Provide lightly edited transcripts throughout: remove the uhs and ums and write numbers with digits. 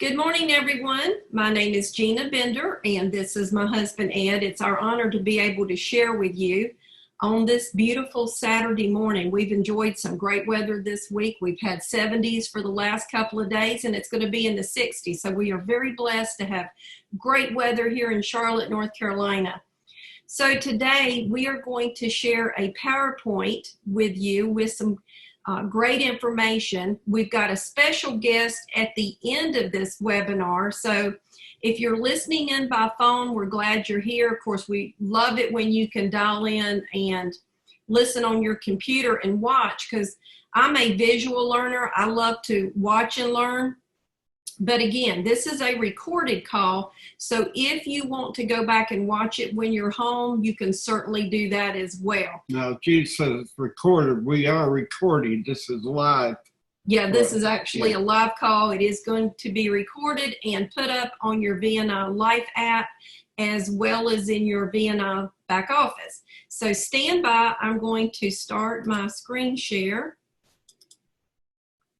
Good morning, everyone. My name is Gina Bender, and this is my husband, Ed. It's our honor to be able to share with you on this beautiful Saturday morning. We've enjoyed some great weather this week. We've had 70s for the last couple of days, and it's going to be in the 60s. So we are very blessed to have great weather here in Charlotte, North Carolina. So today we are going to share a PowerPoint with you with some great information. We've got a special guest at the end of this webinar. So if you're listening in by phone, we're glad you're here. Of course, we love it when you can dial in and listen on your computer and watch, because I'm a visual learner. I love to watch and learn. But again, this is a recorded call. So if you want to go back and watch it when you're home, you can certainly do that as well. Now, Gene says it's recorded. We are recording. This is live. Yeah, this is actually a live call. It is going to be recorded and put up on your VNI Life app as well as in your VNI back office. So stand by. I'm going to start my screen share.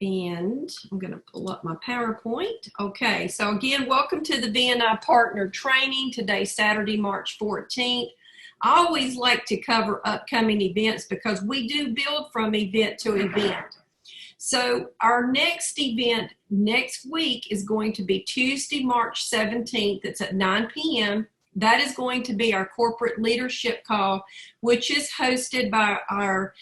And I'm going to pull up my PowerPoint. Okay, so again, welcome to the VNI Partner Training. Today, Saturday, March 14th. I always like to cover upcoming events because we do build from event to event. So our next event next week is going to be Tuesday, March 17th. It's at 9 p.m. That is going to be our corporate leadership call, which is hosted by our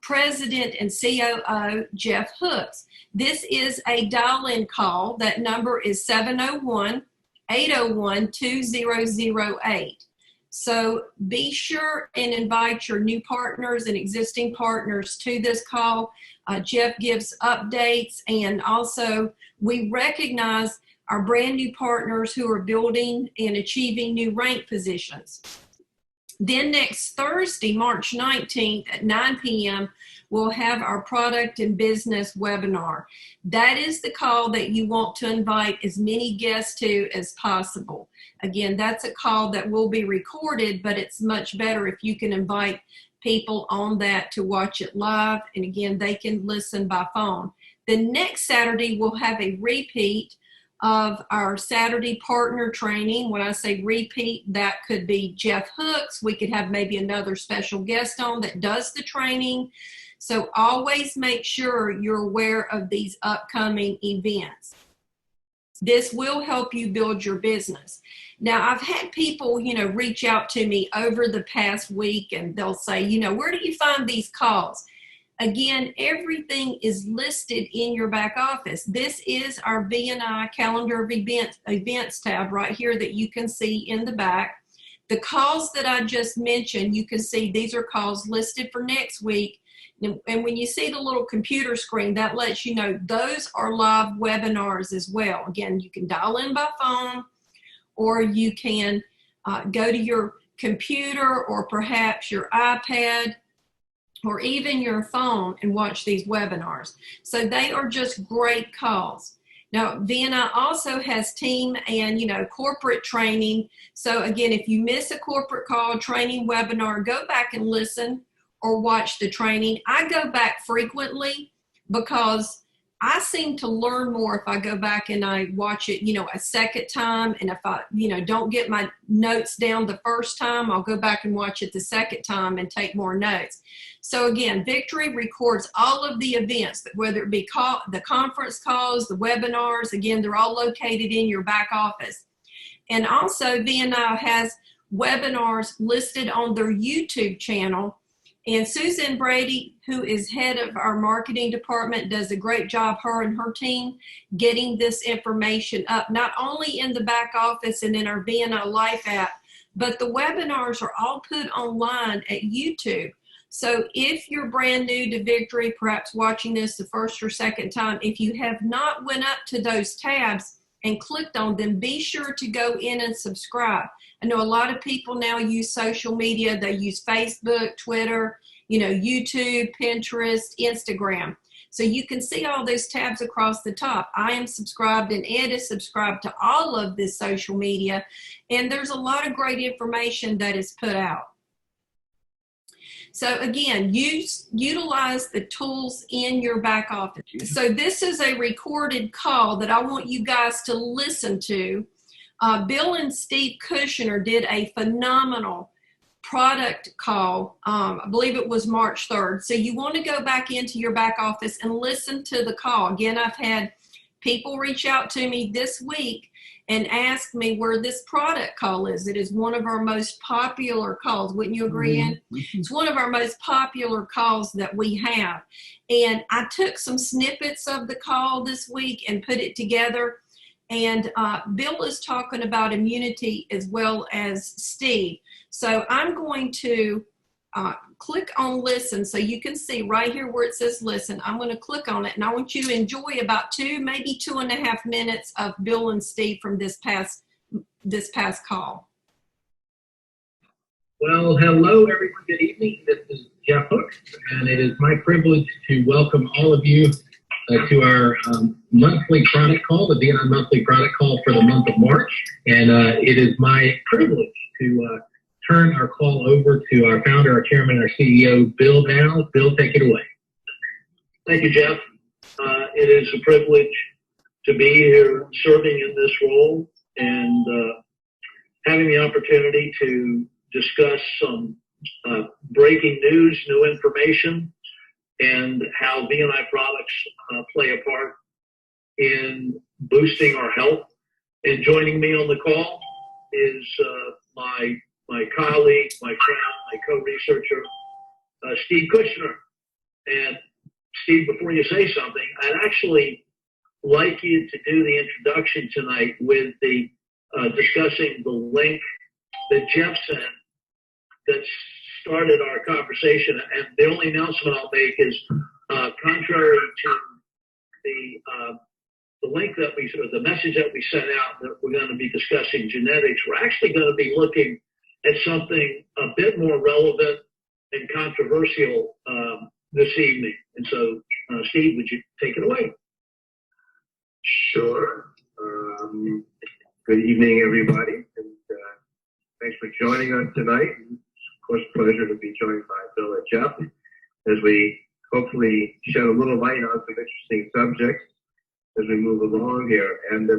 President and COO, Jeff Hooks. This is a dial-in call. That number is 701-801-2008. So be sure and invite your new partners and existing partners to this call. Jeff gives updates, and also we recognize our brand new partners who are building and achieving new rank positions. Then next Thursday, March 19th at 9 p.m., we'll have our product and business webinar. That is the call that you want to invite as many guests to as possible. Again, that's a call that will be recorded, but it's much better if you can invite people on that to watch it live. And again, they can listen by phone. The next Saturday, we'll have a repeat of our Saturday partner training. When I say repeat, that could be Jeff Hooks. We could have maybe another special guest on that does the training. So always make sure you're aware of these upcoming events. This will help you build your business. Now, I've had people, reach out to me over the past week, and they'll say, where do you find these calls? Again, everything is listed in your back office. This is our VNI calendar of events tab right here that you can see in the back. The calls that I just mentioned, you can see these are calls listed for next week. And when you see the little computer screen, that lets you know those are live webinars as well. Again, you can dial in by phone, or you can go to your computer or perhaps your iPad or even your phone and watch these webinars. So they are just great calls. Now, VNI also has team and, corporate training. So again, if you miss a corporate call, training, webinar, go back and listen or watch the training. I go back frequently because I seem to learn more if I go back and I watch it, a second time. And if I, don't get my notes down the first time, I'll go back and watch it the second time and take more notes. So again, Victory records all of the events, whether it be the conference calls, the webinars. Again, they're all located in your back office. And also VNI has webinars listed on their YouTube channel. And Susan Brady, who is head of our marketing department, does a great job, her and her team, getting this information up, not only in the back office and in our VNI Life app, but the webinars are all put online at YouTube. So if you're brand new to Victory, perhaps watching this the first or second time, if you have not went up to those tabs and clicked on them, be sure to go in and subscribe. I know a lot of people now use social media. They use Facebook, Twitter, YouTube, Pinterest, Instagram. So you can see all those tabs across the top. I am subscribed, and Ed is subscribed to all of this social media. And there's a lot of great information that is put out. So again, utilize the tools in your back office. So this is a recorded call that I want you guys to listen to. Bill and Steve Kushner did a phenomenal product call. I believe it was March 3rd. So you want to go back into your back office and listen to the call. Again, I've had people reach out to me this week and ask me where this product call is. It is one of our most popular calls. Wouldn't you agree, Ann? It's one of our most popular calls that we have. And I took some snippets of the call this week and put it together. And Bill is talking about immunity as well as Steve. So I'm going to click on listen so you can see right here where it says listen. I'm going to click on it, and I want you to enjoy about 2, maybe 2.5 minutes of Bill and Steve from this past call. Well, hello everyone. Good evening. This is Jeff Hook, and it is my privilege to welcome all of you to our monthly product call, the BNI monthly product call for the month of March. And it is my privilege to turn our call over to our founder, our chairman, our CEO, Bill now. Bill, take it away. Thank you, Jeff. It is a privilege to be here serving in this role and having the opportunity to discuss some breaking news, new information, and how BNI products play a part in boosting our health. And joining me on the call is my colleague, my friend, my co-researcher, Steve Kushner. And Steve, before you say something, I'd actually like you to do the introduction tonight with the discussing the link that Jeff sent that started our conversation. And the only announcement I'll make is contrary to the link that the message that we sent out that we're going to be discussing genetics, we're actually going to be looking at something a bit more relevant and controversial this evening. And so, Steve, would you take it away? Sure. Good evening, everybody, and thanks for joining us tonight. Of course, pleasure to be joined by Bill and Jeff as we hopefully shed a little light on some interesting subjects as we move along here. And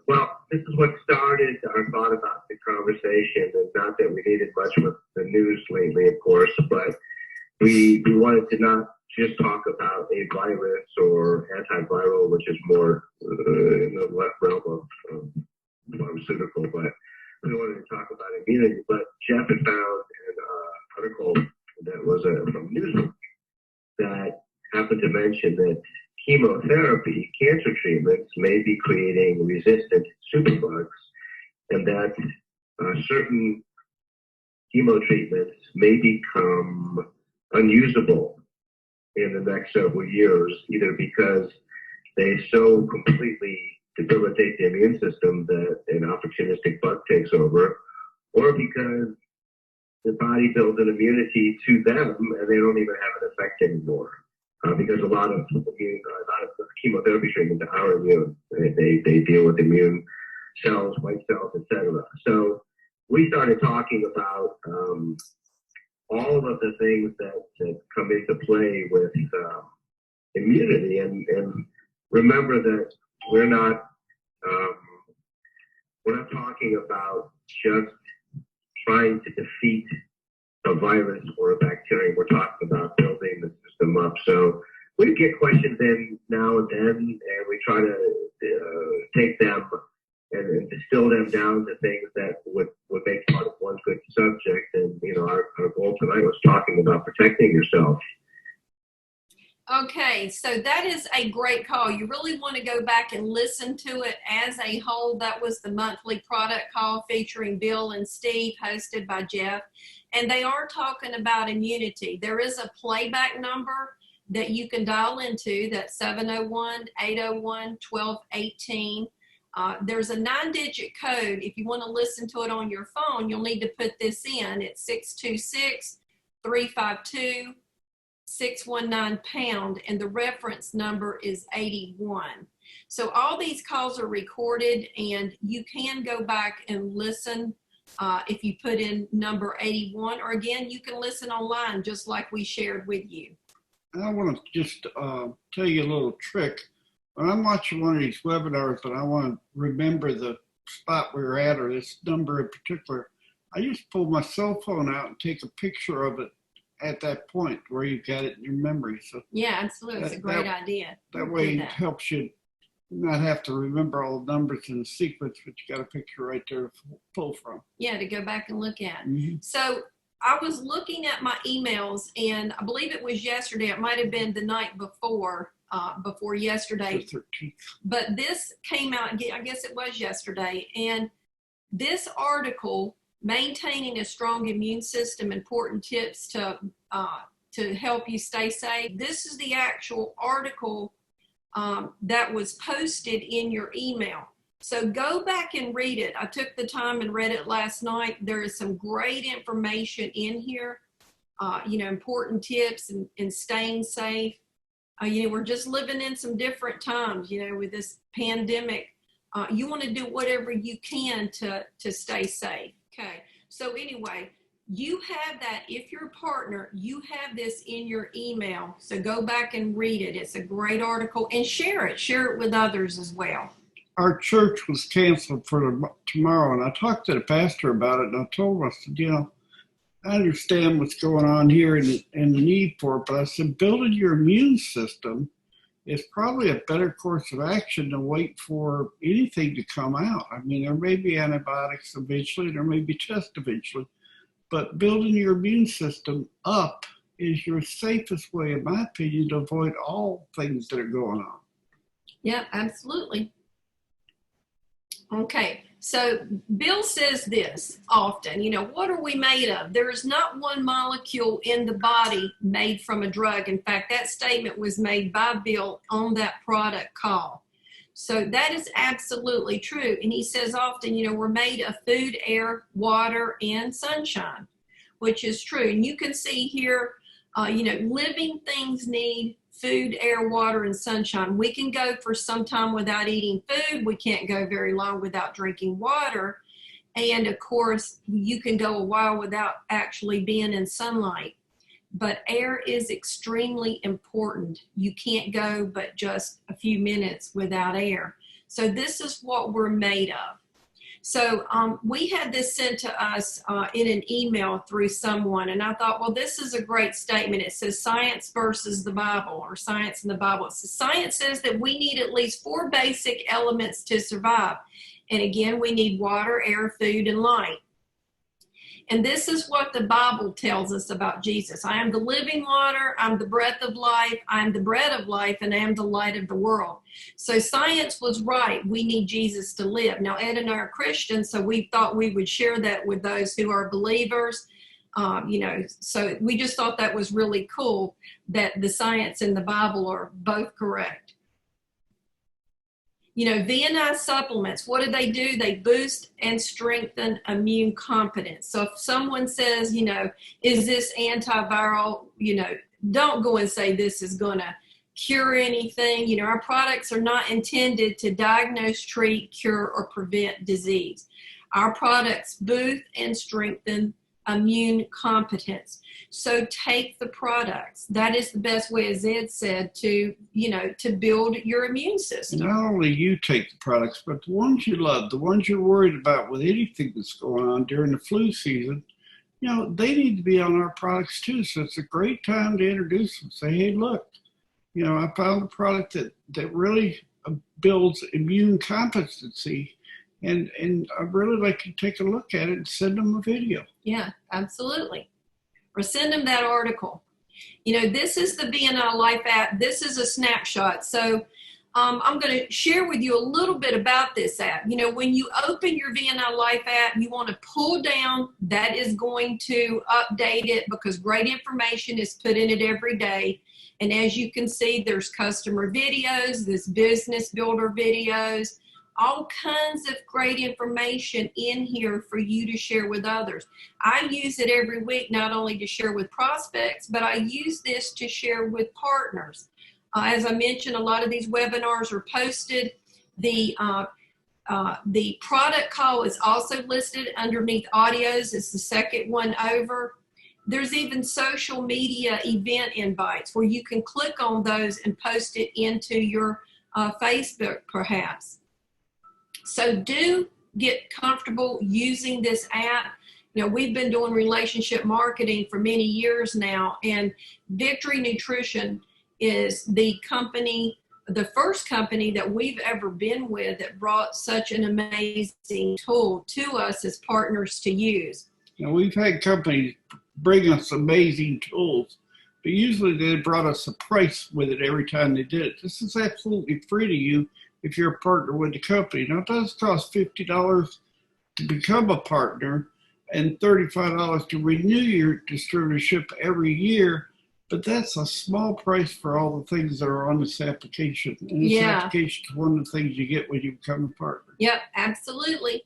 well, this is what started our thought about the conversation, and not that we needed much with the news lately, of course, but we wanted to not just talk about a virus or antiviral, which is more in the realm of pharmaceutical, but we wanted to talk about immunity. But Jeff had found an article that was from Newsweek that happened to mention that chemotherapy, cancer treatments, may be creating resistant superbugs, and that certain chemo treatments may become unusable in the next several years, either because they so completely debilitate the immune system that an opportunistic bug takes over, or because the body builds an immunity to them and they don't even have an effect anymore. Because a lot of chemotherapy treatments are immune. They deal with immune cells, white cells, etc. So we started talking about all of the things that come into play with immunity, and remember that we're not talking about just trying to defeat a virus or a bacterium. We're talking about building the system up. So we get questions in now and then, and we try to take them and distill them down to things that would make part of one good subject. And, our goal tonight was talking about protecting yourself. Okay, so that is a great call. You really want to go back and listen to it as a whole. That was the monthly product call featuring Bill and Steve, hosted by Jeff. And they are talking about immunity. There is a playback number that you can dial into. That's 701-801-1218. There's a 9-digit code. If you want to listen to it on your phone, you'll need to put this in. It's 626-352-619#, and the reference number is 81. So all these calls are recorded, and you can go back and listen if you put in number 81, or again, you can listen online just like we shared with you. I want to just tell you a little trick. When I'm watching one of these webinars and I want to remember the spot we were at or this number in particular, I just pull my cell phone out and take a picture of it at that point where you've got it in your memory. So yeah, absolutely. It's a great idea. That way it helps you not have to remember all the numbers in the sequence, but you got a picture right there to pull from. Yeah, to go back and look at. Mm-hmm. So I was looking at my emails, and I believe it was yesterday. It might have been the night before yesterday. The 13th. But this came out, I guess it was yesterday, and this article, Maintaining a Strong Immune System, Important Tips to help you stay safe. This is the actual article that was posted in your email. So go back and read it. I took the time and read it last night. There is some great information in here, important tips and staying safe. We're just living in some different times, with this pandemic. You want to do whatever you can to stay safe. Okay. So anyway, you have that. If you're a partner, you have this in your email. So go back and read it. It's a great article, and share it with others as well. Our church was canceled for tomorrow, and I talked to the pastor about it, and I told him, I said, I understand what's going on here and the need for it, but I said, building your immune system is probably a better course of action than wait for anything to come out. I mean, there may be antibiotics eventually, there may be tests eventually, but building your immune system up is your safest way, in my opinion, to avoid all things that are going on. Yeah, absolutely. Okay, so Bill says this often, what are we made of? There is not one molecule in the body made from a drug. In fact, that statement was made by Bill on that product call. So that is absolutely true. And he says often, we're made of food, air, water, and sunshine, which is true. And you can see here, living things need food, air, water, and sunshine. We can go for some time without eating food. We can't go very long without drinking water. And of course, you can go a while without actually being in sunlight. But air is extremely important. You can't go but just a few minutes without air. So this is what we're made of. So we had this sent to us in an email through someone, and I thought, well, this is a great statement. It says science versus the Bible, or science in the Bible. It says science says that we need at least 4 basic elements to survive. And again, we need water, air, food, and light. And this is what the Bible tells us about Jesus. I am the living water, I'm the breath of life, I'm the bread of life, and I am the light of the world. So science was right. We need Jesus to live. Now, Ed and I are Christians, so we thought we would share that with those who are believers. So we just thought that was really cool that the science and the Bible are both correct. VNI supplements, what do? They boost and strengthen immune competence. So if someone says, is this antiviral, don't go and say this is going to cure anything. Our products are not intended to diagnose, treat, cure, or prevent disease. Our products boost and strengthen immune competence. So take the products. That is the best way, as Ed said, to build your immune system. Not only you take the products, but the ones you love, the ones you're worried about with anything that's going on during the flu season, they need to be on our products too. So it's a great time to introduce them. Say, hey, look, I found a product that really builds immune competency. And I'd really like to take a look at it and send them a video. Yeah, absolutely. Or send them that article. This is the BNI Life app. This is a snapshot. So I'm going to share with you a little bit about this app. When you open your BNI Life app, you want to pull down. That is going to update it because great information is put in it every day. And as you can see, there's customer videos, there's business builder videos, all kinds of great information in here for you to share with others. I use it every week, not only to share with prospects, but I use this to share with partners. As I mentioned, a lot of these webinars are posted. The The product call is also listed underneath audios. It's the second one over. There's even social media event invites where you can click on those and post it into your Facebook perhaps. So do get comfortable using this app. You know, we've been doing relationship marketing for many years now, and Victory Nutrition is the company, the first company that we've ever been with that brought such an amazing tool to us as partners to use. Now, we've had companies bring us amazing tools, but usually they brought us a price with it every time they did it. This is absolutely free to you if you're a partner with the company. Now, it does cost $50 to become a partner and $35 to renew your distributorship every year, but that's a small price for all the things that are on this application. And this application is one of the things you get when you become a partner. Yep, absolutely.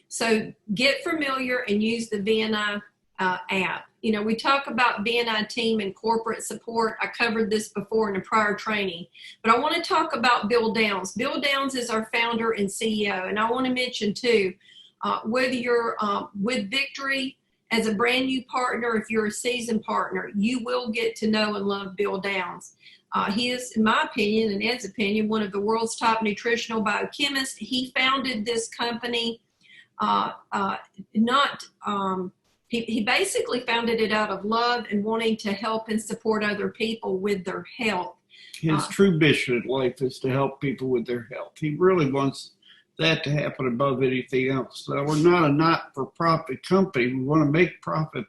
So get familiar and use the VNI app. You know, we talk about VNI team and corporate support. I covered this before in a prior training, but I want to talk about Bill Downs. Bill Downs is our founder and CEO, and I want to mention too, whether you're with Victory as a brand new partner, if you're a seasoned partner, you will get to know and love Bill Downs. He is, in my opinion and Ed's opinion, one of the world's top nutritional biochemists. He founded this company He basically founded it out of love and wanting to help and support other people with their health. His true mission in life is to help people with their health. He really wants that to happen above anything else. So we're not a not-for-profit company. We want to make profit,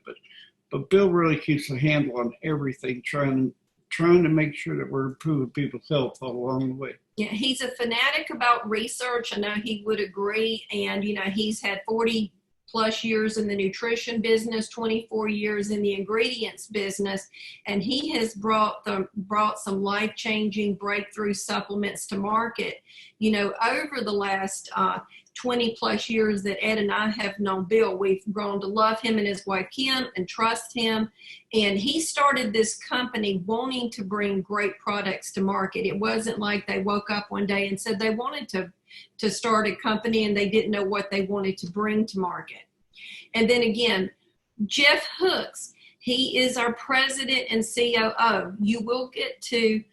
but Bill really keeps a handle on everything, trying to make sure that we're improving people's health all along the way. Yeah, he's a fanatic about research. I know he would agree. And, you know, he's had 40 plus years in the nutrition business, 24 years in the ingredients business, and he has brought some life-changing breakthrough supplements to market. You know, over the last 20 plus years that Ed and I have known Bill, we've grown to love him and his wife Kim and trust him. And he started this company wanting to bring great products to market. It wasn't like they woke up one day and said they wanted to start a company and they didn't know what they wanted to bring to market. And then again, Jeff Hooks, he is our president and COO. You will get to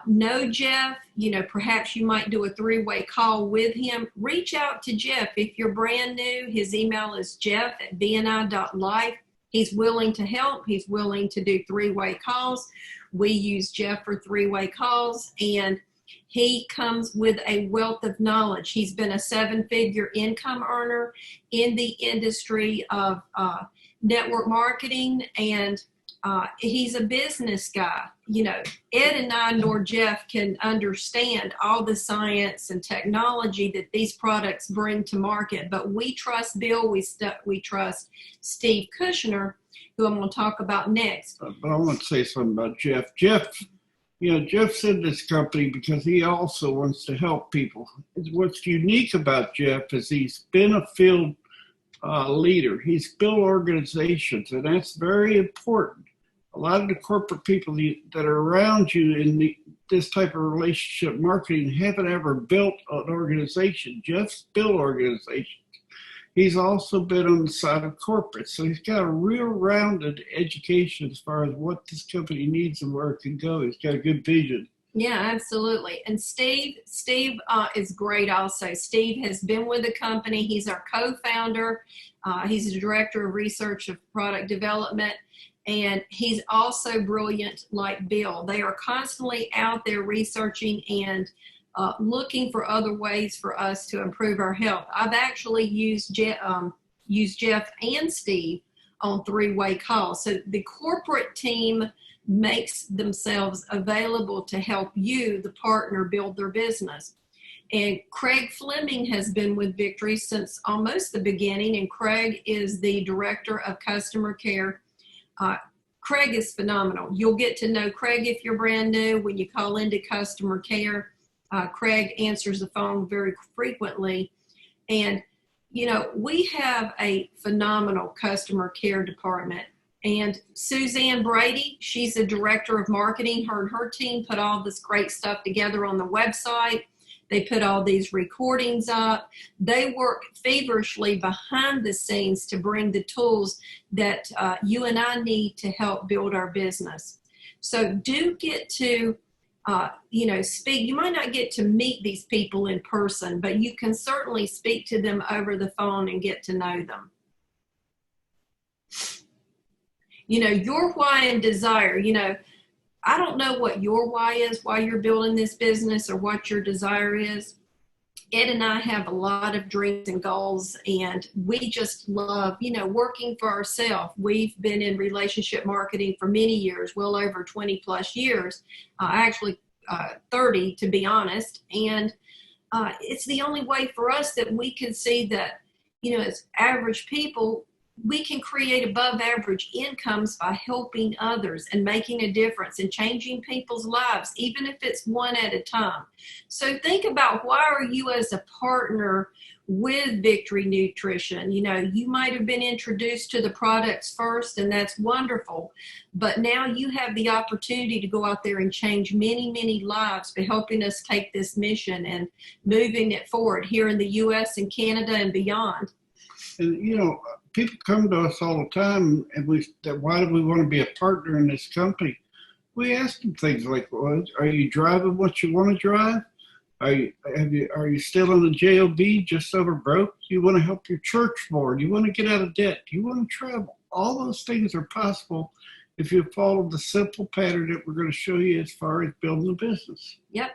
know Jeff. You know, perhaps you might do a three-way call with him. Reach out to Jeff. If you're brand new, his email is jeff@bni.life. He's willing to help. He's willing to do three-way calls. We use Jeff for three-way calls, and he comes with a wealth of knowledge. He's been a 7-figure income earner in the industry of network marketing, and he's a business guy. You know, Ed and I nor Jeff can understand all the science and technology that these products bring to market, but we trust Bill, we trust Steve Kushner, who I'm going to talk about next. But I want to say something about Jeff. Jeff's in this company because he also wants to help people. What's unique about Jeff is he's been a field leader. He's built organizations, and that's very important. A lot of the corporate people that are around you in this type of relationship marketing haven't ever built an organization. Jeff's built organizations. He's also been on the side of corporate, so he's got a real rounded education as far as what this company needs and where it can go. He's got a good vision. Yeah, absolutely. And Steve is great also. Steve has been with the company. He's our co-founder. He's the director of research of product development, and he's also brilliant like Bill. They are constantly out there researching and looking for other ways for us to improve our health. I've actually used Jeff and Steve on three-way calls. So the corporate team makes themselves available to help you, the partner, build their business. And Craig Fleming has been with Victory since almost the beginning, and Craig is the director of customer care. Craig is phenomenal. You'll get to know Craig if you're brand new. When you call into customer care, Craig answers the phone very frequently. And, you know, we have a phenomenal customer care department. And Suzanne Brady, she's the director of marketing. Her and her team put all this great stuff together on the website. They put all these recordings up. They work feverishly behind the scenes to bring the tools that you and I need to help build our business. So do get to, speak. You might not get to meet these people in person, but you can certainly speak to them over the phone and get to know them. Your why and desire, I don't know what your why is, why you're building this business, or what your desire is. Ed and I have a lot of dreams and goals, and we just love, working for ourselves. We've been in relationship marketing for many years, well over 20 plus years, actually 30 to be honest. And it's the only way for us that we can see that, as average people, we can create above average incomes by helping others and making a difference and changing people's lives, even if it's one at a time. So think about, why are you as a partner with Victory Nutrition? You might have been introduced to the products first, and that's wonderful. But now you have the opportunity to go out there and change many, many lives by helping us take this mission and moving it forward here in the U.S. and Canada and beyond. And, people come to us all the time, and why do we want to be a partner in this company? We ask them things like, well, are you driving what you want to drive? Are you still in the JOB, just over broke? Do you want to help your church more? Do you want to get out of debt? Do you want to travel? All those things are possible if you follow the simple pattern that we're going to show you as far as building a business. Yep.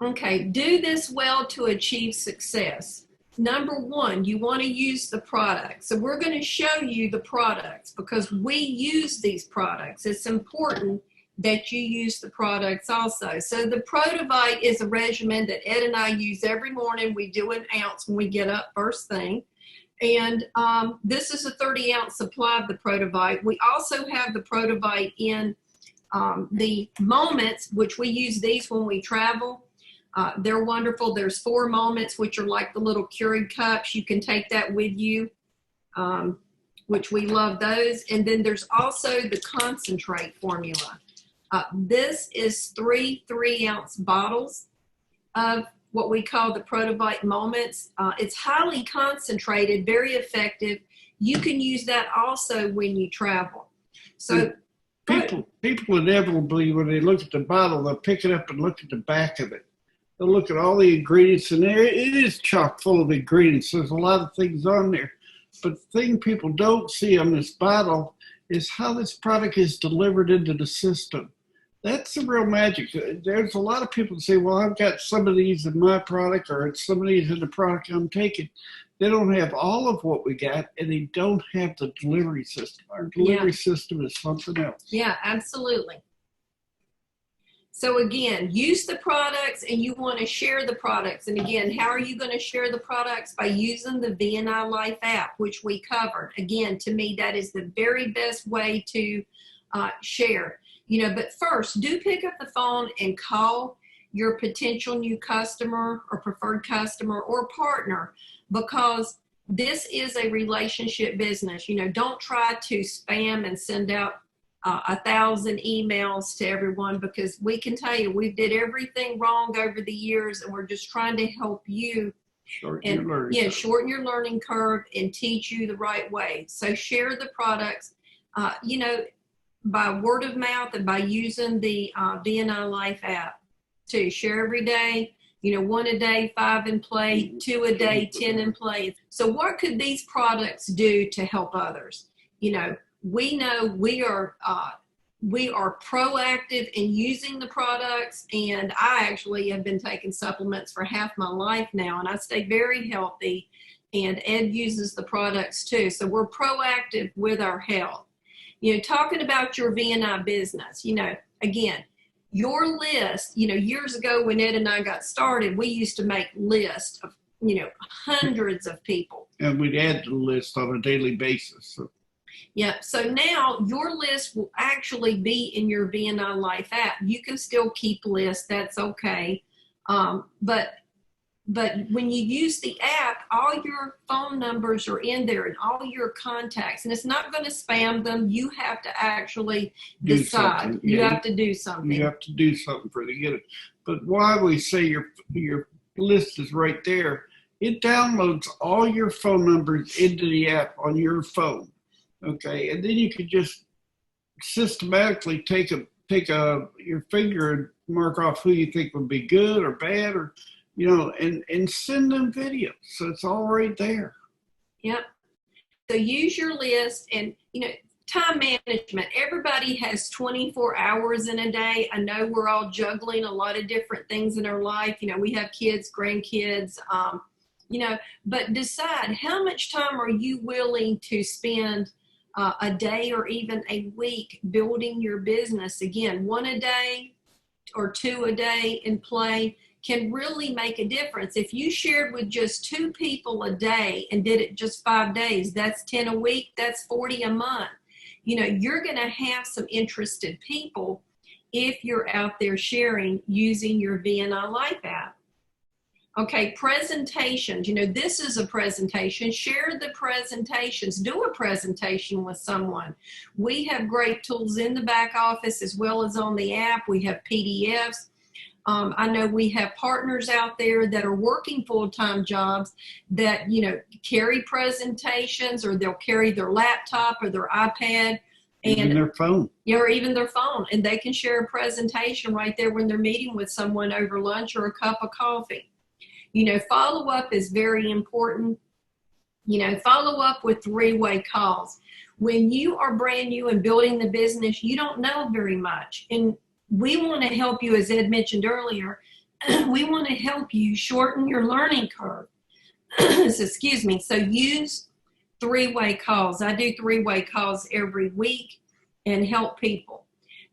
Okay, do this well to achieve success. Number one, you want to use the product. So we're going to show you the products because we use these products. It's important that you use the products also. So the Protovite is a regimen that Ed and I use every morning. We do an ounce when we get up first thing. And this is a 30-ounce supply of the Protovite. We also have the Protovite in the moments, which we use these when we travel. They're wonderful. There's 4 moments, which are like the little Keurig cups. You can take that with you, which we love those. And then there's also the concentrate formula. This is 3 3-ounce bottles of what we call the Protovite Moments. It's highly concentrated, very effective. You can use that also when you travel. So people inevitably, when they look at the bottle, they'll pick it up and look at the back of it. They'll look at all the ingredients in there. It is chock full of ingredients. There's a lot of things on there. But the thing people don't see on this bottle is how this product is delivered into the system. That's the real magic. There's a lot of people that say, well, I've got some of these in my product, or it's some of these in the product I'm taking. They don't have all of what we got, and they don't have the delivery system. Our delivery system is something else. Yeah, absolutely. So again, use the products, and you want to share the products. And again, how are you going to share the products? By using the VNI Life app, which we covered. Again, to me, that is the very best way to share. But first, do pick up the phone and call your potential new customer or preferred customer or partner, because this is a relationship business. Don't try to spam and send out 1,000 emails to everyone, because we can tell you we did everything wrong over the years, and we're just trying to help you shorten your learning curve and teach you the right way. So share the products, by word of mouth and by using the VNI Life app to share every day. 1 a day, 5 in play, 2 a day, 10 in play. So what could these products do to help others? We know we are proactive in using the products, and I actually have been taking supplements for half my life now, and I stay very healthy, and Ed uses the products too. So we're proactive with our health. Talking about your VNI business, again, your list, years ago when Ed and I got started, we used to make lists of, hundreds of people. And we'd add to the list on a daily basis. So. Yeah, so now your list will actually be in your VNI Life app. You can still keep lists, that's okay. But But when you use the app, all your phone numbers are in there and all your contacts, and it's not going to spam them. You have to actually decide. You have to do something. You have to do something for it to get it. But why we say your list is right there, it downloads all your phone numbers into the app on your phone. Okay, and then you can just systematically take your finger and mark off who you think would be good or bad, or and send them videos. So it's all right there. Yep. So use your list, and time management. Everybody has 24 hours in a day. I know we're all juggling a lot of different things in our life. We have kids, grandkids, but decide how much time are you willing to spend a day or even a week building your business. Again, 1 a day or 2 a day in play can really make a difference. If you shared with just 2 people a day and did it just 5 days, that's 10 a week, that's 40 a month. You're going to have some interested people if you're out there sharing using your VNI Life app. Okay, presentations. This is a presentation. Share the presentations. Do a presentation with someone. We have great tools in the back office as well as on the app. We have PDFs. I know we have partners out there that are working full-time jobs that, carry presentations, or they'll carry their laptop or their iPad. Even their phone. Yeah, or even their phone. And they can share a presentation right there when they're meeting with someone over lunch or a cup of coffee. Follow-up is very important. Follow up with 3-way calls. When you are brand new and building the business, you don't know very much. And we want to help you, as Ed mentioned earlier, we want to help you shorten your learning curve. So, excuse me. So use 3-way calls. I do 3-way calls every week and help people.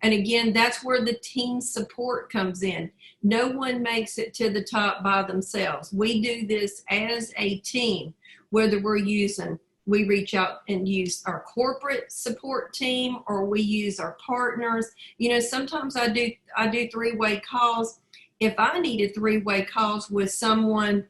And again, that's where the team support comes in. No one makes it to the top by themselves. We do this as a team, whether we reach out and use our corporate support team, or we use our partners. Sometimes I do 3-way calls. If I needed 3-way calls with someone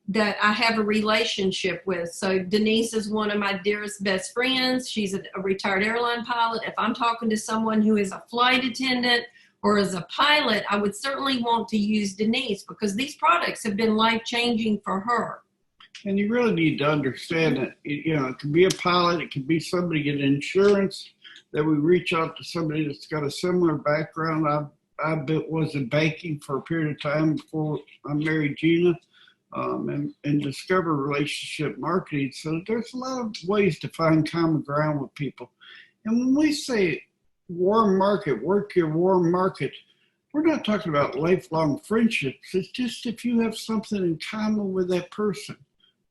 that I have a relationship with. So Denise is one of my dearest best friends. She's a retired airline pilot. If I'm talking to someone who is a flight attendant or is a pilot, I would certainly want to use Denise because these products have been life-changing for her. And you really need to understand that, it could be a pilot, it could be somebody getting insurance, that we reach out to somebody that's got a similar background. I was in banking for a period of time before I married Gina. And discover relationship marketing. So there's a lot of ways to find common ground with people. And when we say warm market, work your warm market, we're not talking about lifelong friendships. It's just if you have something in common with that person.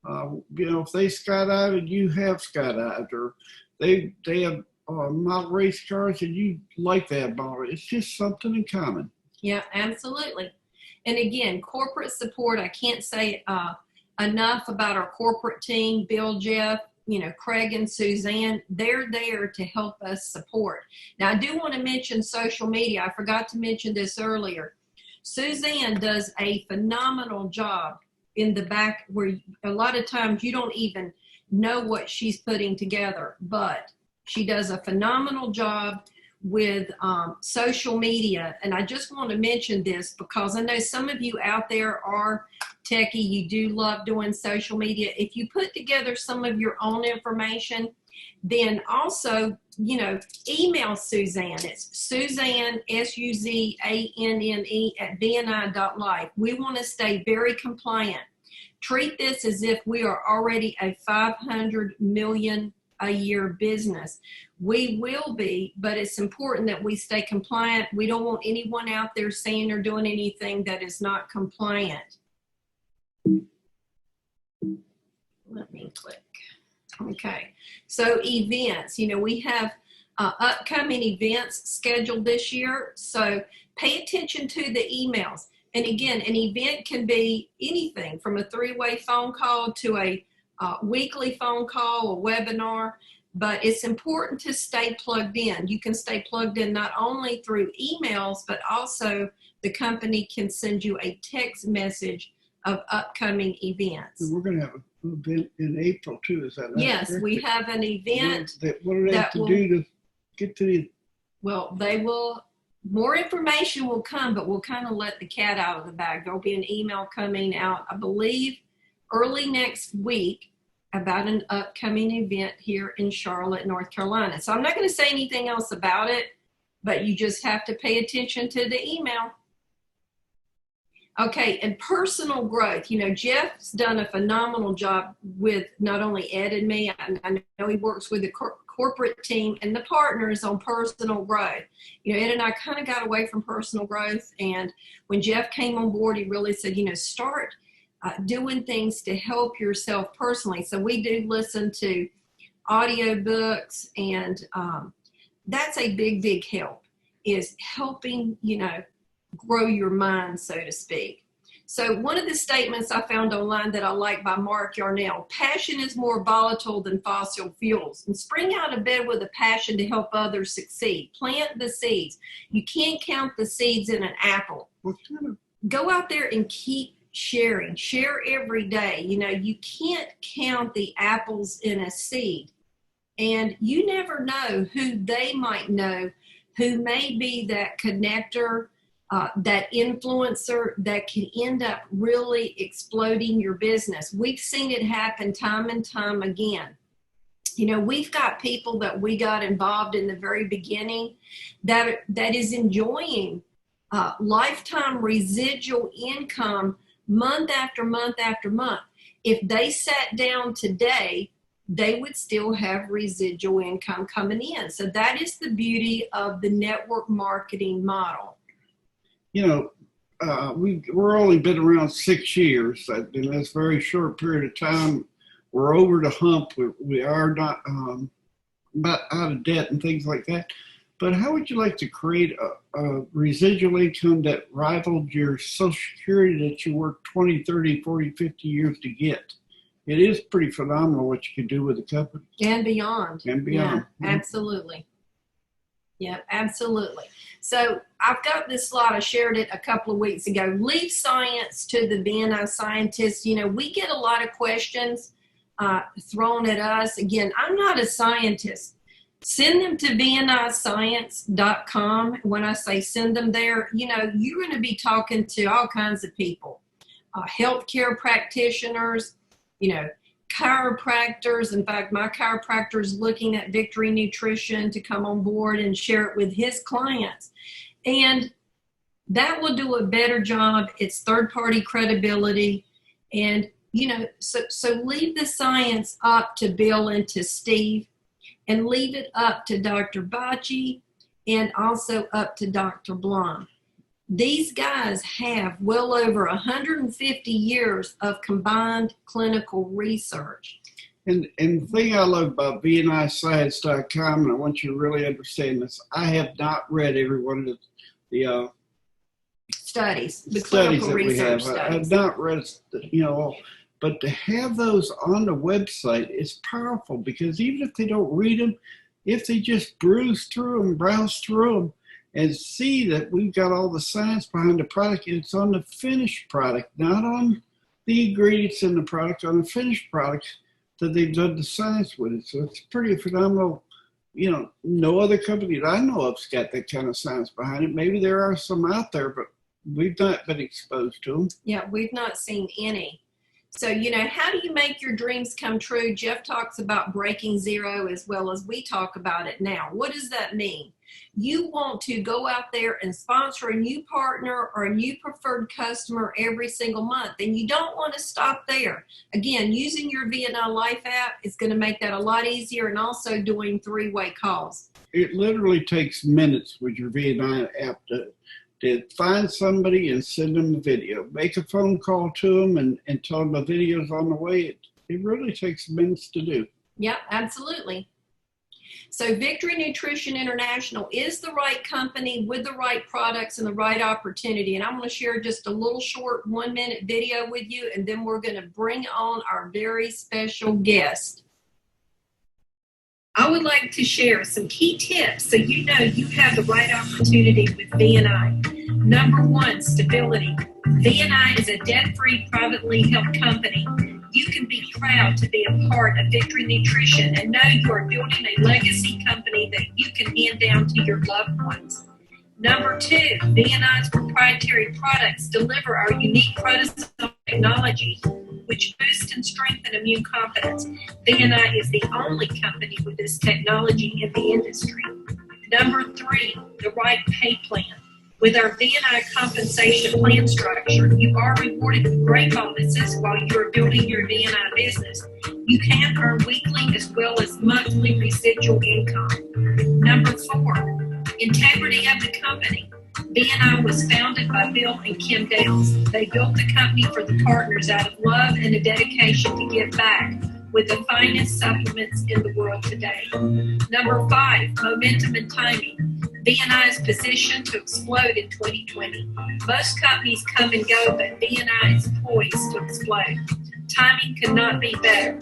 If they skydive and you have skydived, or they have model race cars and you like that model, it's just something in common. Yeah, absolutely. And again, corporate support, I can't say enough about our corporate team, Bill, Jeff, Craig and Suzanne. They're there to help us support. Now, I do want to mention social media. I forgot to mention this earlier. Suzanne does a phenomenal job in the back, where a lot of times you don't even know what she's putting together, but she does a phenomenal job with social media. And I just want to mention this because I know some of you out there are techie. You do love doing social media. If you put together some of your own information, then also, email Suzanne. It's Suzanne, SUZANNE @VNI.life. We want to stay very compliant. Treat this as if we are already a 500 million a year business. We will be, but it's important that we stay compliant. We don't want anyone out there saying or doing anything that is not compliant. Let me click. Okay, so events, we have upcoming events scheduled this year, so pay attention to the emails. And again, an event can be anything from a 3-way phone call to a weekly phone call, a webinar, but it's important to stay plugged in. You can stay plugged in not only through emails, but also the company can send you a text message of upcoming events. And we're going to have an event in April too. Is that right? Yes, we have an event. What do they have to do to get to the? Well, they will. More information will come, but we'll kind of let the cat out of the bag. There'll be an email coming out, I believe, early next week about an upcoming event here in Charlotte, North Carolina. So I'm not going to say anything else about it, but you just have to pay attention to the email. Okay, and personal growth. You know, Jeff's done a phenomenal job with not only Ed and me. I know he works with the corporate team and the partners on personal growth. You know, Ed and I kind of got away from personal growth, and when Jeff came on board, he really said, you know, start doing things to help yourself personally. So we do listen to audiobooks, and that's a big help, is helping, you know, grow your mind, so to speak. So one of the statements I found online that I like by Mark Yarnell: passion is more volatile than fossil fuels. And spring out of bed with a passion to help others succeed. Plant the seeds. You can't count the seeds in an apple. Go out there and keep sharing. Share every day. You know, you can't count the apples in a seed. And you never know who they might know, who may be that connector, that influencer that can end up really exploding your business. We've seen it happen time and time again. You know, we've got people that we got involved in the very beginning that is enjoying lifetime residual income month after month after month. If they sat down today, they would still have residual income coming in. So that is the beauty of the network marketing model. You know, we're only been around 6 years. In this very short period of time, we're over the hump. We are not about out of debt and things like that. But how would you like to create a residual income that rivaled your Social Security that you worked 20, 30, 40, 50 years to get? It is pretty phenomenal what you can do with a company. And beyond. And beyond. Yeah, absolutely. Yeah, absolutely. So I've got this slide. I shared it a couple of weeks ago. Leave science to the BNI scientists. You know, we get a lot of questions thrown at us. Again, I'm not a scientist. Send them to bniscience.com. When I say send them there, you know, you're going to be talking to all kinds of people, healthcare practitioners, you know, chiropractors. In fact, my chiropractor is looking at Victory Nutrition to come on board and share it with his clients. And that will do a better job. It's third-party credibility. And, you know, so leave the science up to Bill and to Steve, and leave it up to Dr. Bacci and also up to Dr. Blum. These guys have well over 150 years of combined clinical research. And the thing I love about bniscience.com, and I want you to really understand this, I have not read every one of the Studies, the studies clinical that we research have. studies. I've not read, you know, but to have those on the website is powerful, because even if they don't read them, if they just browse through them, and see that we've got all the science behind the product, and it's on the finished product, not on the ingredients in the product, on the finished product that they've done the science with it. So it's pretty phenomenal. You know, no other company that I know of's got that kind of science behind it. Maybe there are some out there, but we've not been exposed to them. Yeah, we've not seen any. So, you know, how do you make your dreams come true? Jeff talks about breaking zero as well as we talk about it now. What does that mean? You want to go out there and sponsor a new partner or a new preferred customer every single month, and you don't want to stop there. Again, using your VNI Life app is going to make that a lot easier, and also doing three-way calls. It literally takes minutes with your VNI app to find somebody and send them a video. Make a phone call to them and tell them the video's on the way. It really takes minutes to do. Yep, absolutely. So Victory Nutrition International is the right company with the right products and the right opportunity. And I'm going to share just a little short 1-minute video with you, and then we're going to bring on our very special guest. I would like to share some key tips so you know you have the right opportunity with VNI. Number one, stability. VNI is a debt-free, privately held company. You can be proud to be a part of Victory Nutrition and know you are building a legacy company that you can hand down to your loved ones. Number 2, VNI's proprietary products deliver our unique protozoal technology, which boosts and strengthen immune competence. VNI is the only company with this technology in the industry. Number 3, the right pay plan. With our VNI compensation plan structure, you are rewarded with great bonuses while you are building your VNI business. You can earn weekly as well as monthly residual income. Number 4, integrity of the company. VNI was founded by Bill and Kim Dales. They built the company for the partners out of love and a dedication to give back with the finest supplements in the world today. Number 5, momentum and timing. VNI is positioned to explode in 2020. Most companies come and go, but VNI is poised to explode. Timing could not be better.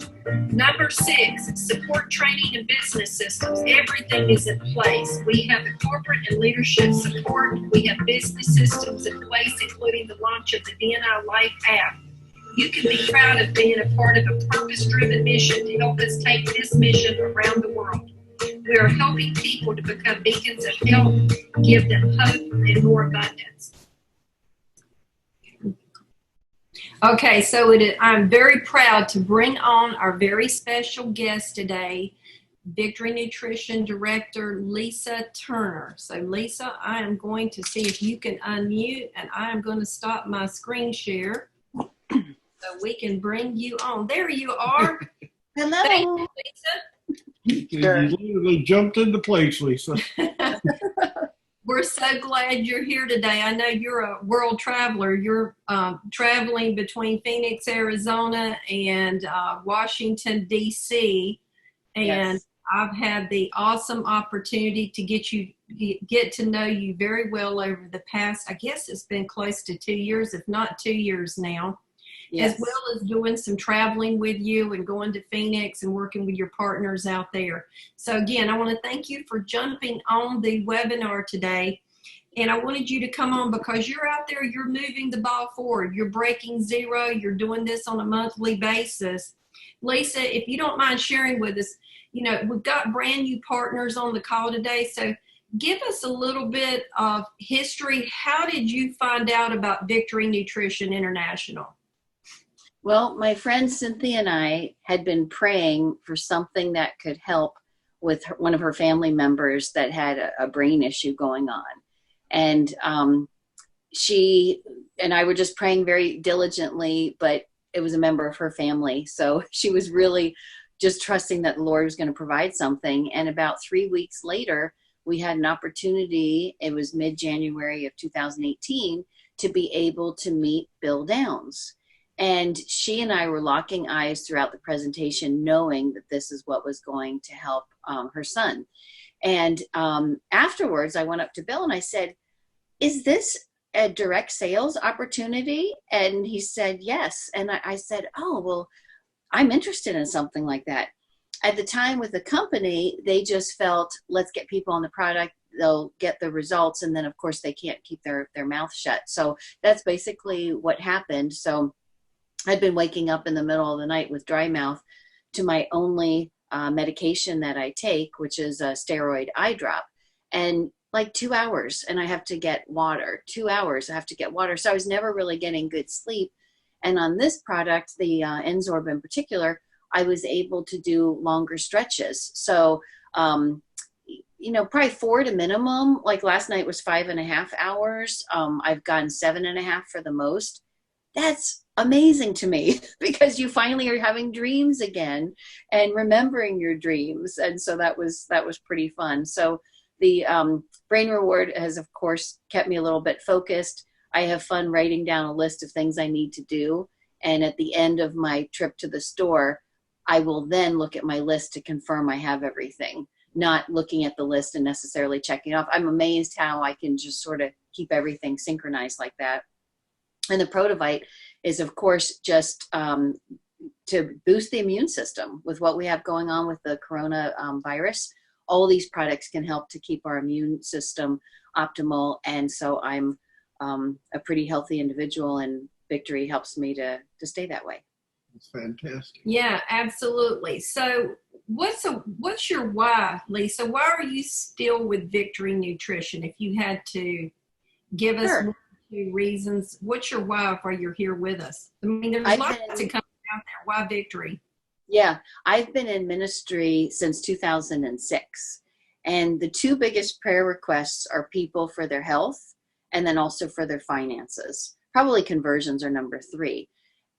Number 6, support training and business systems. Everything is in place. We have the corporate and leadership support. We have business systems in place, including the launch of the VNI Life app. You can be proud of being a part of a purpose-driven mission to help us take this mission around the world. We are helping people to become beacons of health, give them hope and more abundance. Okay, so I'm very proud to bring on our very special guest today, Victory Nutrition Director Lisa Turner. So Lisa, I am going to see if you can unmute, and I am going to stop my screen share so we can bring you on. There you are. Hello. Thank you, Lisa. You literally jumped into place, Lisa. We're so glad you're here today. I know you're a world traveler. You're traveling between Phoenix, Arizona, and Washington, D.C. And Yes. I've had the awesome opportunity to get to know you very well over the past, I guess it's been close to 2 years, if not 2 years now. Yes. As well as doing some traveling with you and going to Phoenix and working with your partners out there. So again, I want to thank you for jumping on the webinar today. And I wanted you to come on because you're out there, you're moving the ball forward. You're breaking zero. You're doing this on a monthly basis. Lisa, if you don't mind sharing with us, we've got brand new partners on the call today. So give us a little bit of history. How did you find out about Victory Nutrition International? Well, my friend Cynthia and I had been praying for something that could help with one of her family members that had a brain issue going on. And she and I were just praying very diligently, but it was a member of her family. So she was really just trusting that the Lord was going to provide something. And about 3 weeks later, we had an opportunity, it was mid-January of 2018, to be able to meet Bill Downs. And she and I were locking eyes throughout the presentation, knowing that this is what was going to help her son. And afterwards, I went up to Bill and I said, "Is this a direct sales opportunity?" And he said, "Yes." And I said, "Oh, well, I'm interested in something like that." At the time with the company, they just felt, let's get people on the product, they'll get the results, and then of course they can't keep their mouth shut. So that's basically what happened. So I'd been waking up in the middle of the night with dry mouth to my only medication that I take, which is a steroid eye drop, and like 2 hours, and I have to get water. 2 hours, I have to get water. So I was never really getting good sleep. And on this product, the Enzorb in particular, I was able to do longer stretches. So, probably 4 to minimum. Like last night was 5.5 hours. I've gotten 7.5 for the most. That's amazing to me because you finally are having dreams again and remembering your dreams. And so that was pretty fun. So the brain reward has, of course, kept me a little bit focused. I have fun writing down a list of things I need to do. And at the end of my trip to the store, I will then look at my list to confirm I have everything, not looking at the list and necessarily checking off. I'm amazed how I can just sort of keep everything synchronized like that. And the Protovite is, of course, just to boost the immune system with what we have going on with the corona virus. All these products can help to keep our immune system optimal. And so I'm a pretty healthy individual, and Victory helps me to stay that way. It's fantastic. Yeah, absolutely. So what's your why, Lisa? Why are you still with Victory Nutrition? If you had to give us Sure. one or two reasons, what's your why for you're here with us? I mean, there's I've lots been- of companies out there. Why Victory? Yeah, I've been in ministry since 2006. And the two biggest prayer requests are people for their health and then also for their finances. Probably conversions are number 3.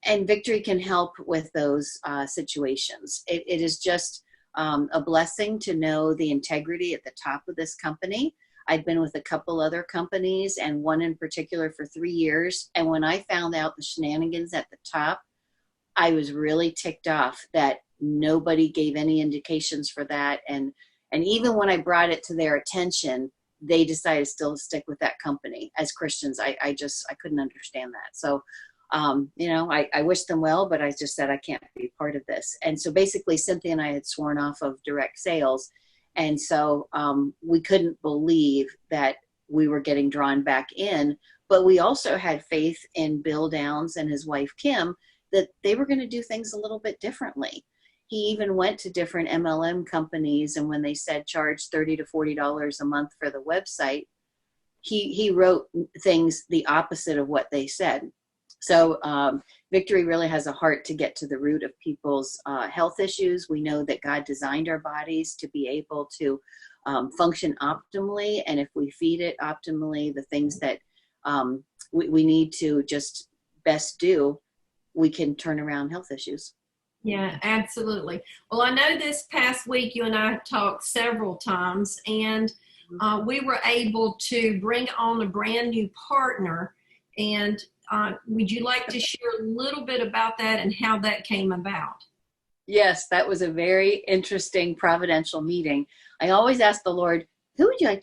And Victory can help with those situations. It is just a blessing to know the integrity at the top of this company. I've been with a couple other companies, and one in particular for 3 years. And when I found out the shenanigans at the top, I was really ticked off that nobody gave any indications for that. And even when I brought it to their attention, they decided still to stick with that company. As Christians, I couldn't understand that. So, I wish them well, but I just said, I can't be part of this. And so basically Cynthia and I had sworn off of direct sales. And so we couldn't believe that we were getting drawn back in, but we also had faith in Bill Downs and his wife, Kim, that they were going to do things a little bit differently. He even went to different MLM companies, and when they said charge $30 to $40 a month for the website, he wrote things the opposite of what they said. So Victory really has a heart to get to the root of people's health issues. We know that God designed our bodies to be able to function optimally, and if we feed it optimally, the things that we need to just best do, we can turn around health issues. Yeah, absolutely. Well, I know this past week you and I talked several times, and we were able to bring on a brand new partner. And would you like to share a little bit about that and how that came about? Yes, that was a very interesting providential meeting. I always ask the Lord, who would you like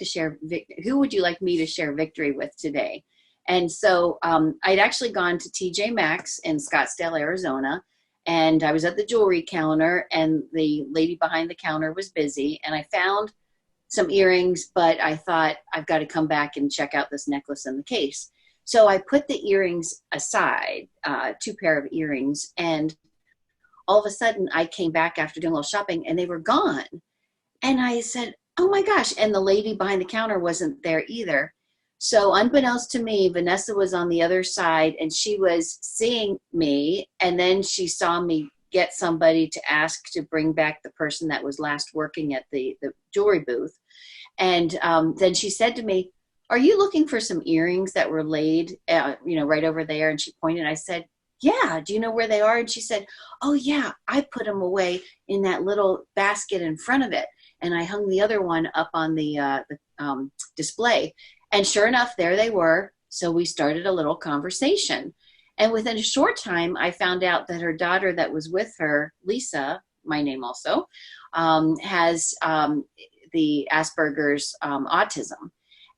me to share Victory with today? And so I'd actually gone to TJ Maxx in Scottsdale, Arizona, and I was at the jewelry counter, and the lady behind the counter was busy, and I found some earrings, but I thought I've got to come back and check out this necklace in the case. So I put the earrings aside, 2 pair of earrings, and all of a sudden I came back after doing a little shopping and they were gone. And I said, oh my gosh. And the lady behind the counter wasn't there either. So unbeknownst to me, Vanessa was on the other side, and she was seeing me, and then she saw me get somebody to ask to bring back the person that was last working at the jewelry booth. And then she said to me, are you looking for some earrings that were laid, right over there? And she pointed. I said, yeah, do you know where they are? And she said, oh yeah, I put them away in that little basket in front of it. And I hung the other one up on the display. And sure enough, there they were. So we started a little conversation. And within a short time, I found out that her daughter that was with her, Lisa, my name also, has the Asperger's autism.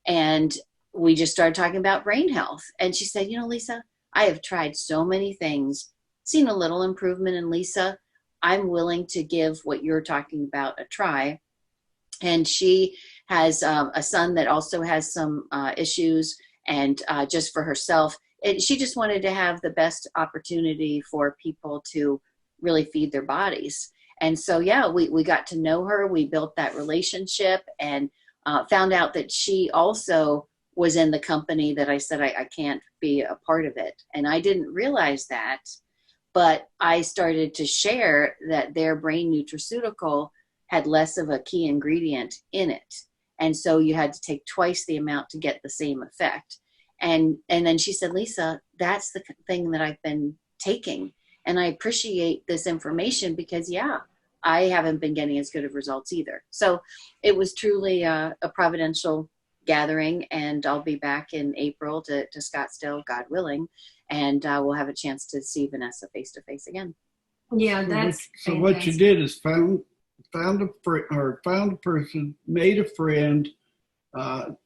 And we just started talking about brain health. And she said, Lisa, I have tried so many things, seen a little improvement in Lisa. I'm willing to give what you're talking about a try. And she has a son that also has some issues, and just for herself, she just wanted to have the best opportunity for people to really feed their bodies. And so, yeah, we got to know her. We built that relationship, and found out that she also was in the company that I said I can't be a part of it. And I didn't realize that, but I started to share that their brain nutraceutical had less of a key ingredient in it. And so you had to take twice the amount to get the same effect. And then she said, Lisa, that's the thing that I've been taking. And I appreciate this information because, yeah, I haven't been getting as good of results either. So it was truly a providential gathering, and I'll be back in April to Scottsdale, God willing, and we'll have a chance to see Vanessa face to face again. Yeah, that's so what you did is found a person, made a friend, found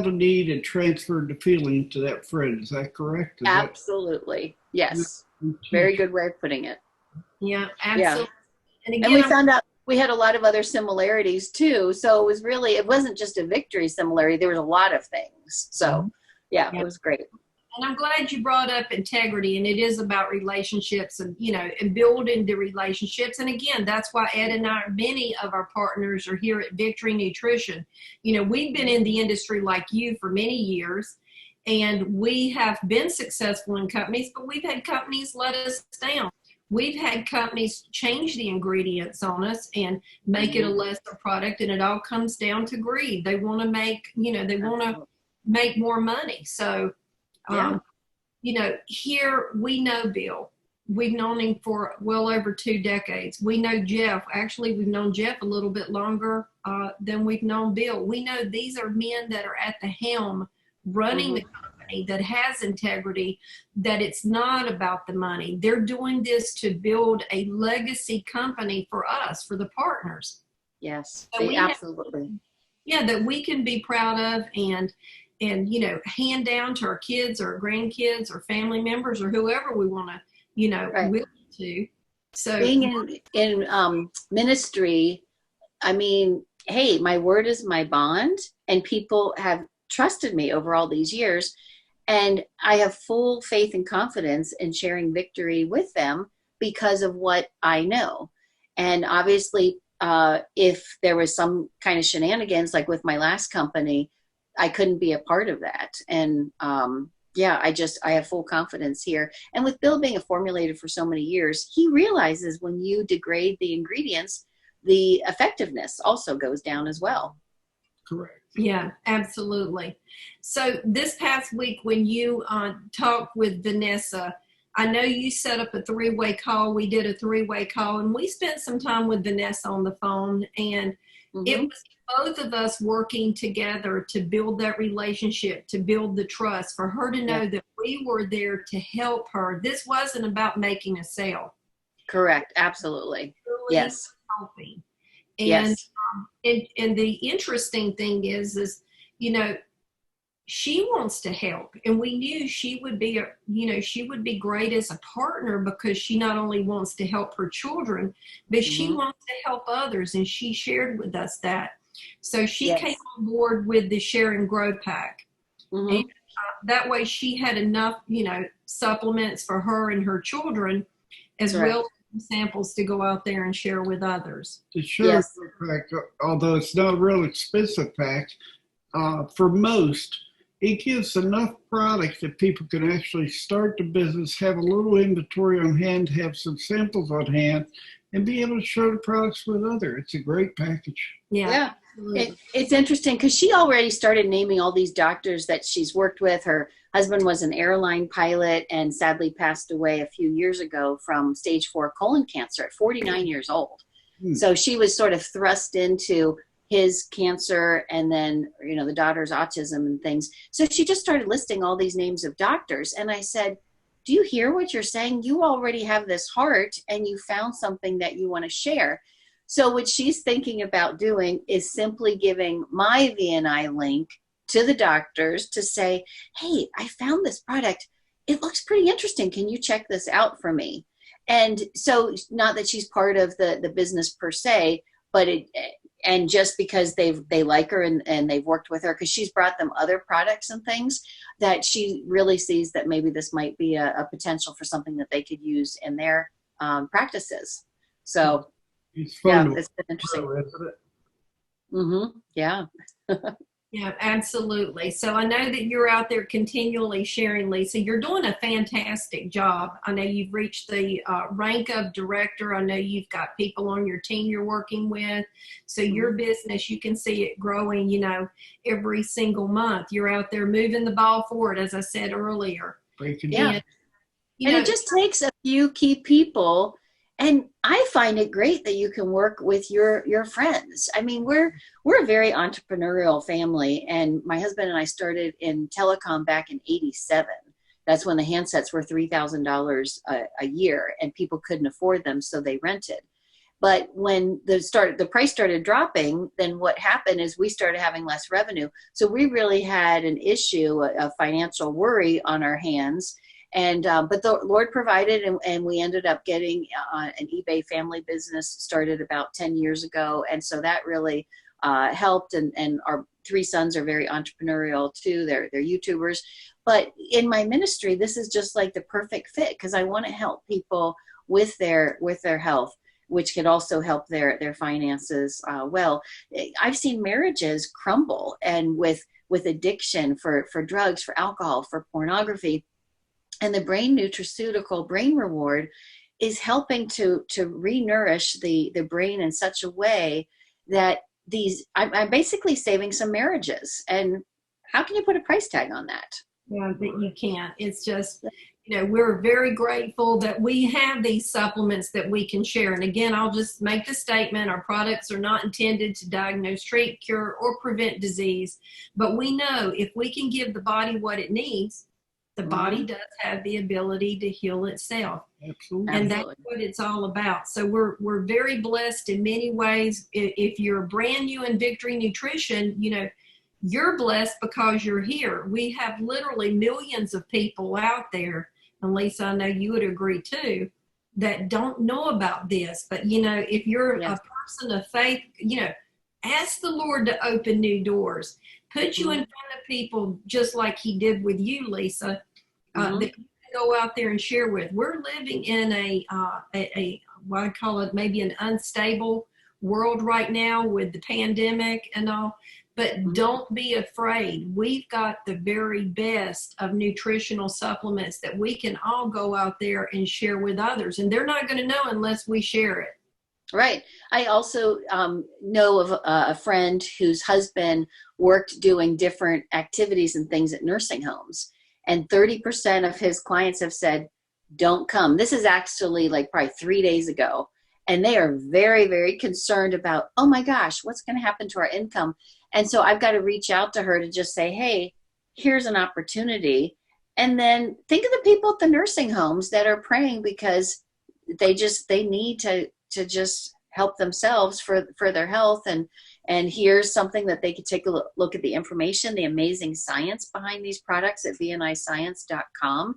a need, and transferred the feeling to that friend. Is that correct? Absolutely. Yes. Very good way of putting it. Yeah, absolutely. Yeah. And again, And we found out we had a lot of other similarities too. So it wasn't just a Victory similarity. There was a lot of things. So Yeah, it was great. And I'm glad you brought up integrity, and it is about relationships and, and building the relationships. And again, that's why Ed and I, many of our partners are here at Victory Nutrition. We've been in the industry like you for many years, and we have been successful in companies, but we've had companies let us down. We've had companies change the ingredients on us and make it a lesser product, and it all comes down to greed. They want to make, make more money. So, here we know Bill. We've known him for well over 2 decades. We know Jeff. Actually, we've known Jeff a little bit longer than we've known Bill. We know these are men that are at the helm running the company that has integrity, that it's not about the money. They're doing this to build a legacy company for us, for the partners. Yes, absolutely. That we can be proud of and hand down to our kids or grandkids or family members or whoever we want to, will to. So being in ministry, I mean, hey, my word is my bond, and people have trusted me over all these years, and I have full faith and confidence in sharing victory with them because of what I know. And obviously, if there was some kind of shenanigans, like with my last company, I couldn't be a part of that. And I have full confidence here. And with Bill being a formulator for so many years, he realizes when you degrade the ingredients, the effectiveness also goes down as well. Correct. Yeah, absolutely. So this past week when you talked with Vanessa, I know you set up a 3-way call. We did a 3-way call, and we spent some time with Vanessa on the phone, and it was both of us working together to build that relationship, to build the trust, for her to know that we were there to help her. This wasn't about making a sale. Correct. Absolutely. Really yes. Helping. And, and the interesting thing is, she wants to help, and we knew she would be, she would be great as a partner, because she not only wants to help her children, but she wants to help others, and she shared with us that. So she came on board with the Share and Grow Pack, and that way she had enough, supplements for her and her children, as well as samples to go out there and share with others. The Share and Grow Pack, although it's not a real expensive pack, for most, it gives enough product that people can actually start the business, have a little inventory on hand, have some samples on hand, and be able to share the products with others. It's a great package. Yeah. It's interesting because she already started naming all these doctors that she's worked with. Her husband was an airline pilot and sadly passed away a few years ago from stage 4 colon cancer at 49 years old. So she was sort of thrust into his cancer, and then, the daughter's autism and things. So she just started listing all these names of doctors. And I said, do you hear what you're saying? You already have this heart, and you found something that you want to share. So what she's thinking about doing is simply giving my VNI link to the doctors to say, hey, I found this product. It looks pretty interesting. Can you check this out for me? And so not that she's part of the business per se, but and just because they like her and they've worked with her, because she's brought them other products and things, that she really sees that maybe this might be a potential for something that they could use in their practices. So it's fun. It's been interesting. Isn't it? Yeah. Yeah, absolutely. So I know that you're out there continually sharing, Lisa. You're doing a fantastic job. I know you've reached the rank of director. I know you've got people on your team you're working with. So your business, you can see it growing, every single month. You're out there moving the ball forward, as I said earlier. And it just takes a few key people. And I find it great that you can work with your friends. I mean, we're a very entrepreneurial family, and my husband and I started in telecom back in '87. That's when the handsets were $3,000 a year, and people couldn't afford them, so they rented. But when the price started dropping, then what happened is we started having less revenue. So we really had an issue, a financial worry on our hands. And but the Lord provided, and we ended up getting an eBay family business started about 10 years ago. And so that really helped, and our 3 sons are very entrepreneurial too. They're YouTubers. But in my ministry, this is just like the perfect fit, because I want to help people with their health, which could also help their finances. Well, I've seen marriages crumble, and with addiction for drugs, for alcohol, for pornography, and the brain nutraceutical brain reward is helping to re-nourish the brain in such a way that I'm basically saving some marriages. And how can you put a price tag on that? Yeah, but you can't. It's just, we're very grateful that we have these supplements that we can share. And again, I'll just make the statement, our products are not intended to diagnose, treat, cure, or prevent disease. But we know if we can give the body what it needs, the body does have the ability to heal itself. Absolutely. And that's what it's all about. So we're very blessed in many ways. If you're brand new in Victory Nutrition, you're blessed because you're here. We have literally millions of people out there, and Lisa, I know you would agree too, that don't know about this. But, if you're a person of faith, ask the Lord to open new doors. Put you in front of people just like he did with you, Lisa, that you can go out there and share with. We're living in a what I call it, maybe an unstable world right now with the pandemic and all. But don't be afraid. We've got the very best of nutritional supplements that we can all go out there and share with others. And they're not going to know unless we share it. Right. I also know of a friend whose husband worked doing different activities and things at nursing homes. And 30% of his clients have said, don't come. This is actually like probably 3 days ago. And they are very, very concerned about, oh my gosh, what's going to happen to our income? And so I've got to reach out to her to just say, hey, here's an opportunity. And then think of the people at the nursing homes that are praying because they need to just help themselves for their health. And here's something that they could take a look at the information, the amazing science behind these products at vniscience.com.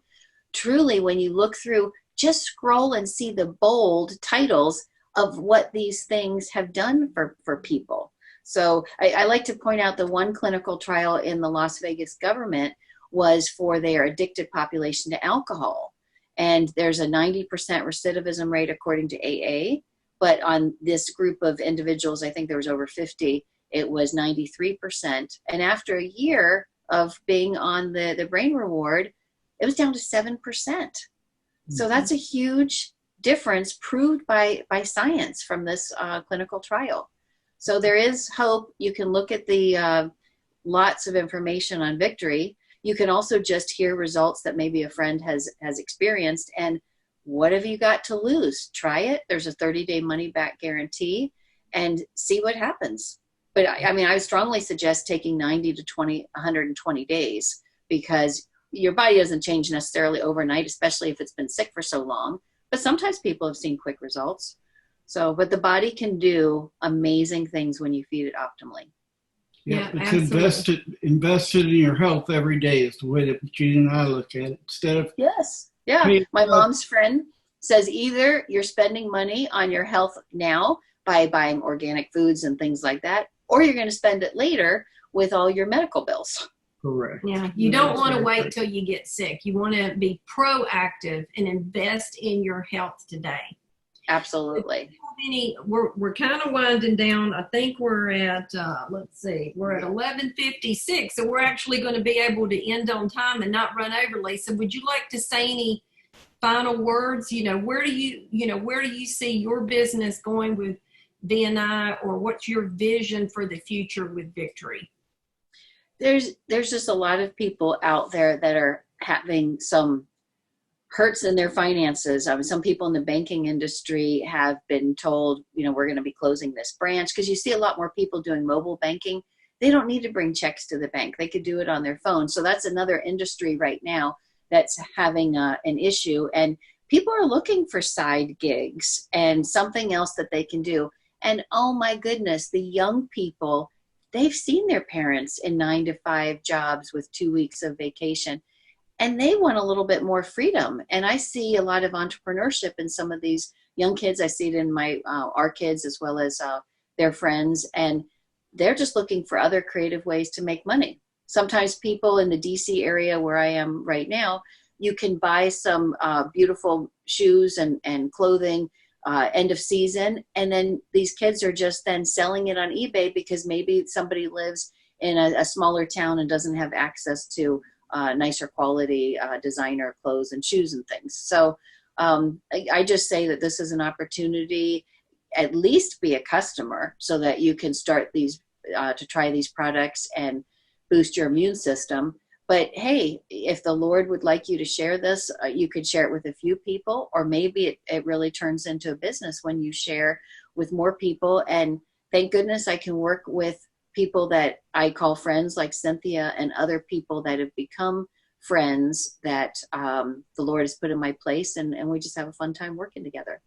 Truly, when you look through, just scroll and see the bold titles of what these things have done for people. So I like to point out the one clinical trial in the Las Vegas government was for their addicted population to alcohol. And there's a 90% recidivism rate according to AA. But on this group of individuals, I think there was over 50, it was 93%. And after a year of being on the brain reward, it was down to 7%. So that's a huge difference proved by science from this clinical trial. So there is hope. You can look at the lots of information on Victory. You can also just hear results that maybe a friend has experienced. And what have you got to lose? Try it. There's a 30-day money-back guarantee and see what happens. But I mean, I strongly suggest taking 90 to 120 days because your body doesn't change necessarily overnight, especially if it's been sick for so long. But sometimes people have seen quick results. So, but the body can do amazing things when you feed it optimally. Yeah, it's invested in your health every day is the way that Gina and I look at it. Instead of my mom's friend says either you're spending money on your health now by buying organic foods and things like that, or you're going to spend it later with all your medical bills. Correct. Yeah, you don't want to wait till you get sick. You want to be proactive and invest in your health today. Absolutely. We're kind of winding down. I think we're at we're at 11:56, so we're actually going to be able to end on time and not run over. Lisa, would you like to say any final words? Where do you see your business going with VNI, or what's your vision for the future with Victory? There's just a lot of people out there that are having some hurts in their finances. Some people in the banking industry have been told, we're going to be closing this branch, because you see a lot more people doing mobile banking. They don't need to bring checks to the bank. They could do it on their phone. So that's another industry right now that's having an issue. And people are looking for side gigs and something else that they can do. And oh my goodness, the young people, they've seen their parents in 9-to-5 jobs with 2 weeks of vacation. And they want a little bit more freedom. And I see a lot of entrepreneurship in some of these young kids. I see it in our kids as well as their friends. And they're just looking for other creative ways to make money. Sometimes people in the DC area where I am right now, you can buy some beautiful shoes and clothing end of season. And then these kids are just then selling it on eBay because maybe somebody lives in a smaller town and doesn't have access to nicer quality designer clothes and shoes and things. So I just say that this is an opportunity, at least be a customer so that you can start these to try these products and boost your immune system. But hey, if the Lord would like you to share this, you could share it with a few people, or maybe it really turns into a business when you share with more people. And thank goodness I can work with people that I call friends, like Cynthia, and other people that have become friends that the Lord has put in my place, and we just have a fun time working together.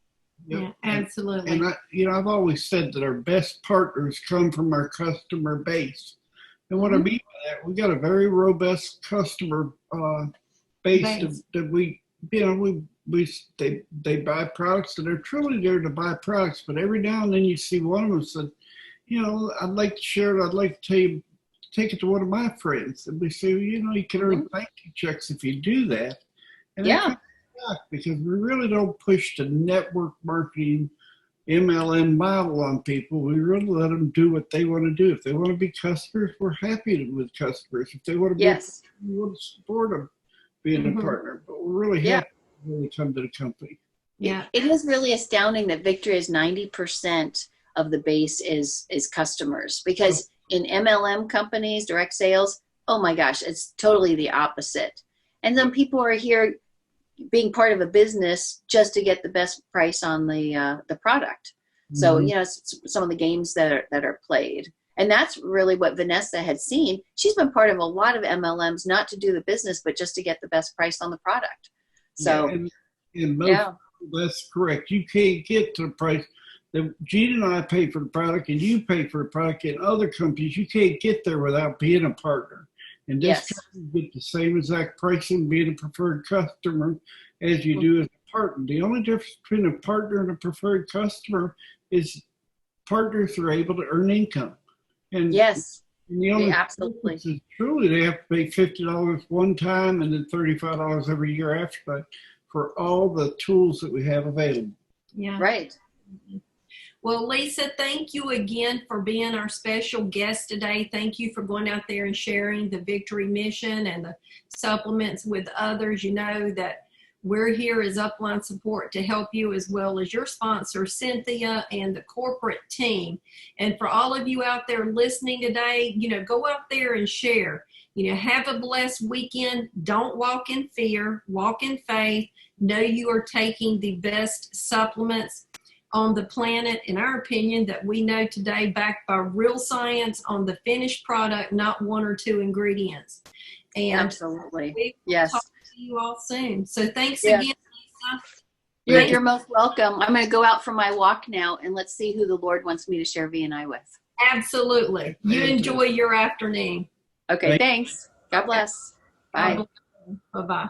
Yeah, absolutely. And I've always said that our best partners come from our customer base. And what I mean by that, we got a very robust customer base that we they buy products, and they're truly there to buy products. But every now and then you see one of them said, I'd like to share it. I'd like to tell you, take it to one of my friends. And we say, you can earn thank you checks if you do that. And Yeah. Because we really don't push the network marketing MLM model on people. We really let them do what they want to do. If they want to be customers, we're happy with customers. If they want to be, we want to support them being a partner. But we're really happy when they come to the company. Yeah, it is really astounding that Victory is 90% of the base is customers, because in MLM companies, direct sales, oh my gosh, it's totally the opposite. And then people are here being part of a business just to get the best price on the product. So, some of the games that are played. And that's really what Vanessa had seen. She's been part of a lot of MLMs, not to do the business, but just to get the best price on the product. So, that's correct. You can't get to the price that Gina and I pay for the product, and you pay for the product. In other companies, you can't get there without being a partner. And this company get the same exact pricing being a preferred customer as you do as a partner. The only difference between a partner and a preferred customer is partners are able to earn income. And and the only absolutely difference is truly they have to pay $50 one time and then $35 every year after that for all the tools that we have available. Yeah. Right. Well, Lisa, thank you again for being our special guest today. Thank you for going out there and sharing the Victory mission and the supplements with others. You know that we're here as upline support to help you, as well as your sponsor, Cynthia, and the corporate team. And for all of you out there listening today, go out there and share. Have a blessed weekend. Don't walk in fear. Walk in faith. Know you are taking the best supplements on the planet, in our opinion, that we know today, backed by real science on the finished product, not one or two ingredients. And absolutely. We will talk to you all soon. So thanks again, Lisa. You're most welcome. I'm going to go out for my walk now, and let's see who the Lord wants me to share V&I with. Absolutely. You enjoy your afternoon. Okay, thanks. God bless. Bye. Bye-bye.